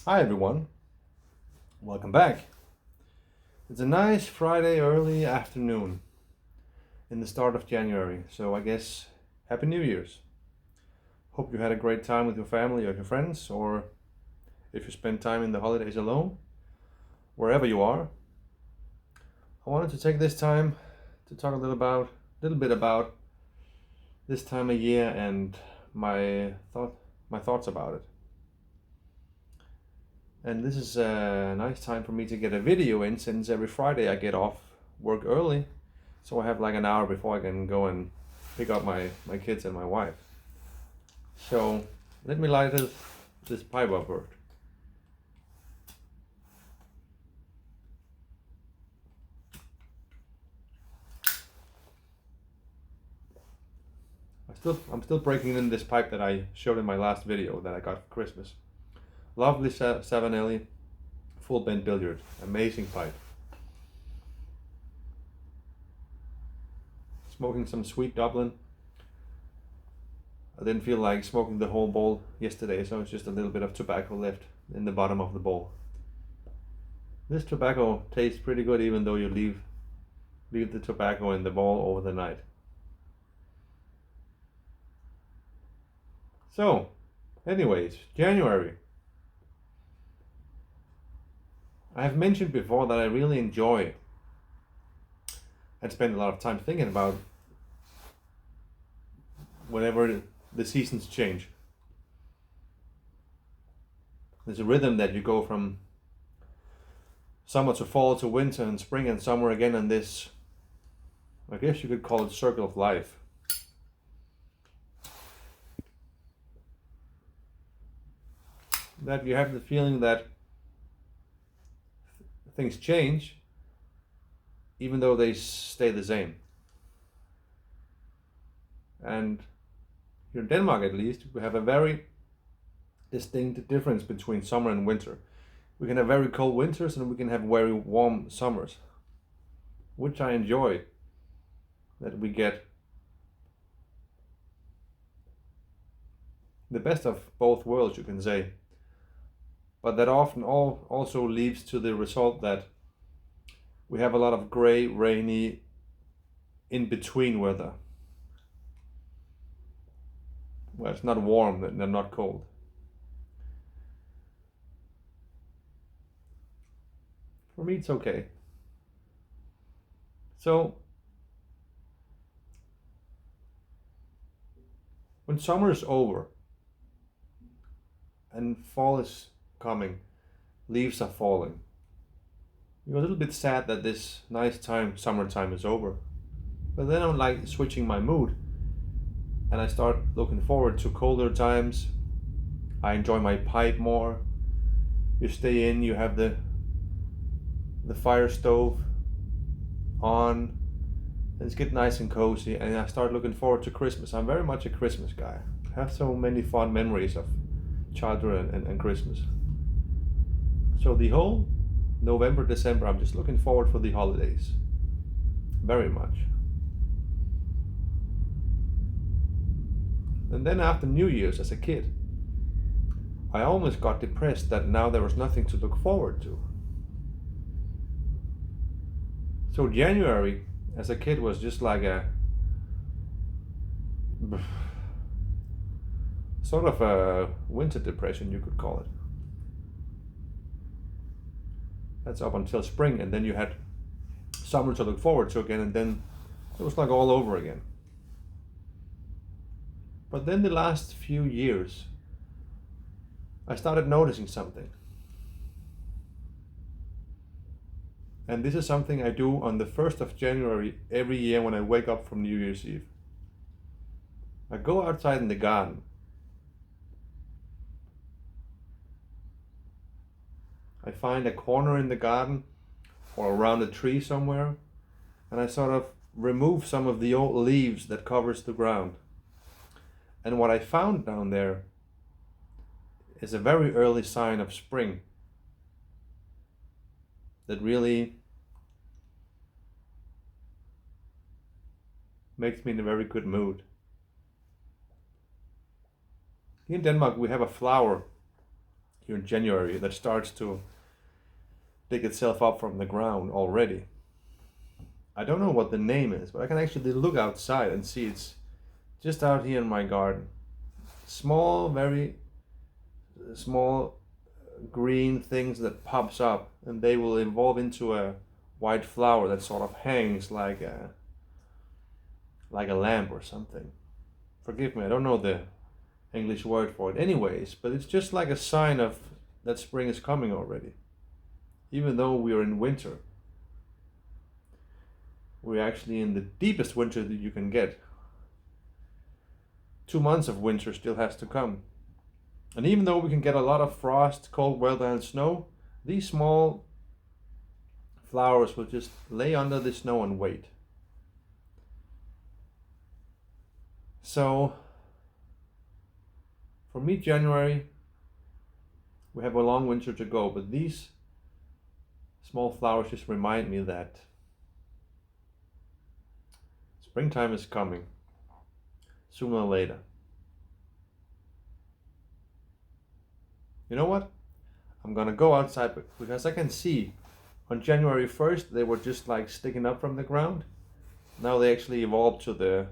Hi everyone, welcome back. It's a nice Friday early afternoon in the start of January, so I guess Happy New Year's. Hope you had a great time with your family or your friends, or if you spent time in the holidays alone, wherever you are. I wanted to take this time to talk little bit about this time of year and my thoughts about it. And this is a nice time for me to get a video in since every Friday I get off work early. So I have like an hour before I can go and pick up my kids and my wife. So let me light this pipe up first. I'm still breaking in this pipe that I showed in my last video that I got for Christmas. Lovely Savanelli full bent billiard. Amazing pipe. Smoking some sweet Dublin. I didn't feel like smoking the whole bowl yesterday, so it's just a little bit of tobacco left in the bottom of the bowl. This tobacco tastes pretty good even though you leave the tobacco in the bowl over the night. So, anyways, January. I have mentioned before that I really enjoy and spend a lot of time thinking about whenever the seasons change. There's a rhythm that you go from summer to fall to winter and spring and summer again, and this, I guess you could call it circle of life. That you have the feeling that things change even though they stay the same. And here in Denmark at least, we have a very distinct difference between summer and winter. We can have very cold winters and we can have very warm summers, which I enjoy. That we get the best of both worlds, you can say. But that often also leads to the result that we have a lot of gray, rainy, in between weather. Well, it's not warm and not cold. For me, it's okay. So, when summer is over and fall is coming, leaves are falling, you're a little bit sad that this nice time, summertime, is over. But then I'm like switching my mood and I start looking forward to colder times. I enjoy my pipe more. You stay in, you have the fire stove on, and it's get nice and cozy, and I start looking forward to Christmas. I'm very much a Christmas guy. I have so many fond memories of childhood and Christmas. So the whole November, December, I'm just looking forward for the holidays. Very much. And then after New Year's as a kid, I almost got depressed that now there was nothing to look forward to. So January as a kid was just like a sort of a winter depression, you could call it. That's up until spring, and then you had summer to look forward to again, and then it was like all over again. But then the last few years, I started noticing something. And this is something I do on the 1st of January every year when I wake up from New Year's Eve. I go outside in the garden. I find a corner in the garden or around a tree somewhere, and I sort of remove some of the old leaves that covers the ground. And what I found down there is a very early sign of spring that really makes me in a very good mood. Here in Denmark, we have a flower here in January that starts to dig itself up from the ground already. I don't know what the name is, but I can actually look outside and see it's just out here in my garden. Small, very small green things that pops up, and they will evolve into a white flower that sort of hangs like a lamp or something. Forgive me, I don't know the English word for it anyways, but it's just like a sign of that spring is coming already. Even though we are in winter, we're actually in the deepest winter that you can get. 2 months of winter still has to come. And even though we can get a lot of frost, cold weather and snow, these small flowers will just lay under the snow and wait. So for mid-January, we have a long winter to go, but these small flowers just remind me that springtime is coming, sooner or later. You know what? I'm gonna go outside because I can see on January 1st they were just like sticking up from the ground. Now they actually evolved to the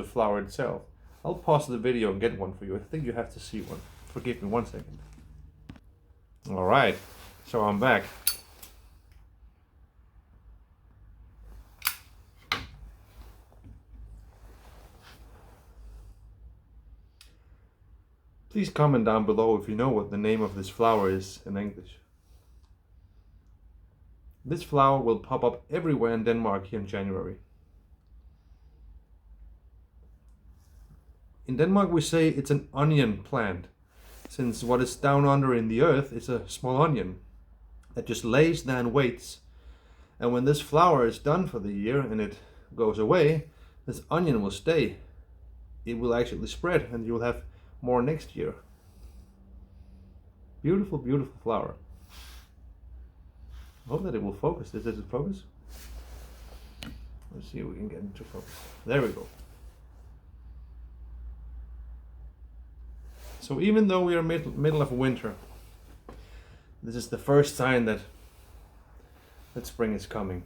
flower itself. I'll pause the video and get one for you. I think you have to see one. Forgive me 1 second. Alright, so I'm back. Please comment down below if you know what the name of this flower is in English. This flower will pop up everywhere in Denmark here in January. In Denmark we say it's an onion plant, since what is down under in the earth is a small onion that just lays there and waits. And when this flower is done for the year and it goes away, this onion will stay. It will actually spread and you will have more next year. Beautiful, beautiful flower. I hope that it will focus. Does it focus? Let's see if we can get into focus. There we go. So even though we are middle of winter, this is the first sign that spring is coming.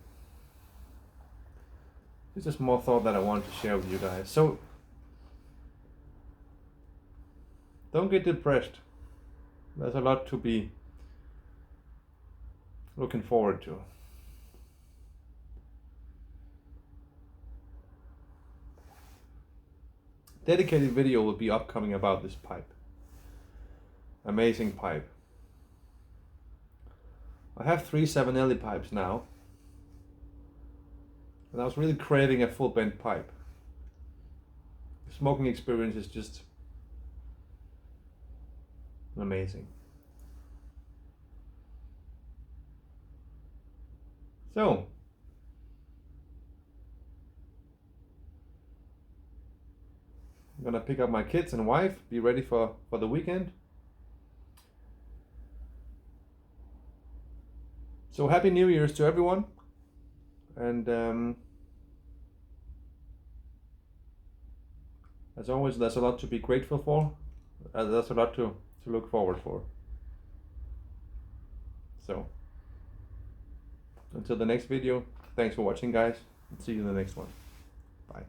Just a small thought that I wanted to share with you guys. So don't get depressed. There's a lot to be looking forward to. Dedicated video will be upcoming about this pipe. Amazing pipe. I have 3 Savinelli pipes now. And I was really craving a full bent pipe. The smoking experience is just amazing. So, I'm gonna pick up my kids and wife, be ready for the weekend. So happy New Year's to everyone. And as always, there's a lot to be grateful for. There's a lot to look forward for. So, until the next video, thanks for watching guys. See you in the next one. Bye.